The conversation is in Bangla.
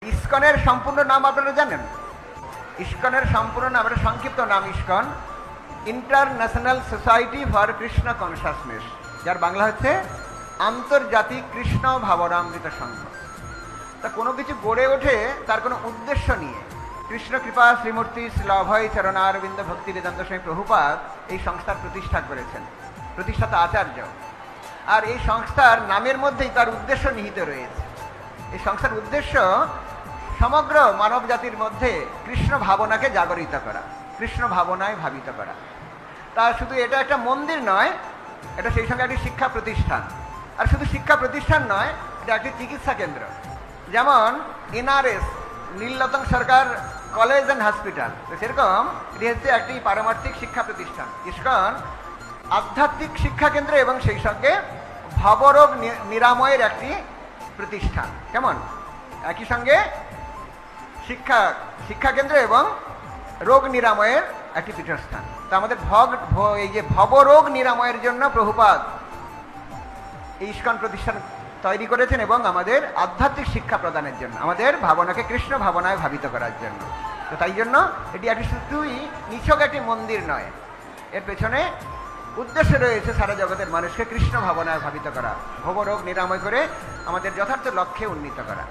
ইসকনের সম্পূর্ণ নাম আপনারা জানেন? ইসকনের সম্পূর্ণ নাম, এটা সংক্ষিপ্ত নাম ISKCON, international society for Krishna consciousness, যার বাংলা হচ্ছে আন্তর্জাতিক কৃষ্ণ ভাবনামৃত সংঘ। তা কোনো কিছু গড়ে ওঠে তার কোনো উদ্দেশ্য নিয়ে। কৃষ্ণ কৃপা শ্রীমূর্তি শ্রীল অভয় চরণারবিন্দ ভক্তি বেদান্ত স্বামী প্রভুপাদ এই সংস্থার প্রতিষ্ঠা করেছেন, প্রতিষ্ঠাতা আচার্য। আর এই সংস্থার নামের মধ্যেই তার উদ্দেশ্য নিহিত রয়েছে। এই সংস্থার উদ্দেশ্য সমগ্র মানব জাতির মধ্যে কৃষ্ণ ভাবনাকে জাগরিত করা, কৃষ্ণ ভাবনায় ভাবিত করা। তা শুধু এটা একটা মন্দির নয়, এটা সেই সঙ্গে একটি শিক্ষা প্রতিষ্ঠান। আর শুধু শিক্ষা প্রতিষ্ঠান নয়, এটা একটি চিকিৎসা কেন্দ্র। যেমন NRS, Nilratan Sarkar college and hospital, তো সেরকম এটি হচ্ছে একটি পারমার্থিক শিক্ষা প্রতিষ্ঠান। ইসকন আধ্যাত্মিক শিক্ষা কেন্দ্র এবং সেই সঙ্গে ভবরোগ নিরাময়ের একটি প্রতিষ্ঠান। কেমন? একই সঙ্গে শিক্ষা কেন্দ্র এবং রোগ নিরাময়ের একটি পীঠস্থান। তা আমাদের এই যে ভবরোগ নিরাময়ের জন্য প্রভুপাদ এই ইসকন প্রতিষ্ঠান তৈরি করেছেন এবং আমাদের আধ্যাত্মিক শিক্ষা প্রদানের জন্য, আমাদের ভাবনাকে কৃষ্ণ ভাবনায় ভাবিত করার জন্য। তো তাই জন্য এটি একটি শুধুই নিছক একটি মন্দির নয়, এর পেছনে উদ্দেশ্য রয়েছে সারা জগতের মানুষকে কৃষ্ণ ভাবনায় ভাবিত করা, ভবরোগ নিরাময় করে আমাদের যথার্থ লক্ষ্যে উন্নীত করা।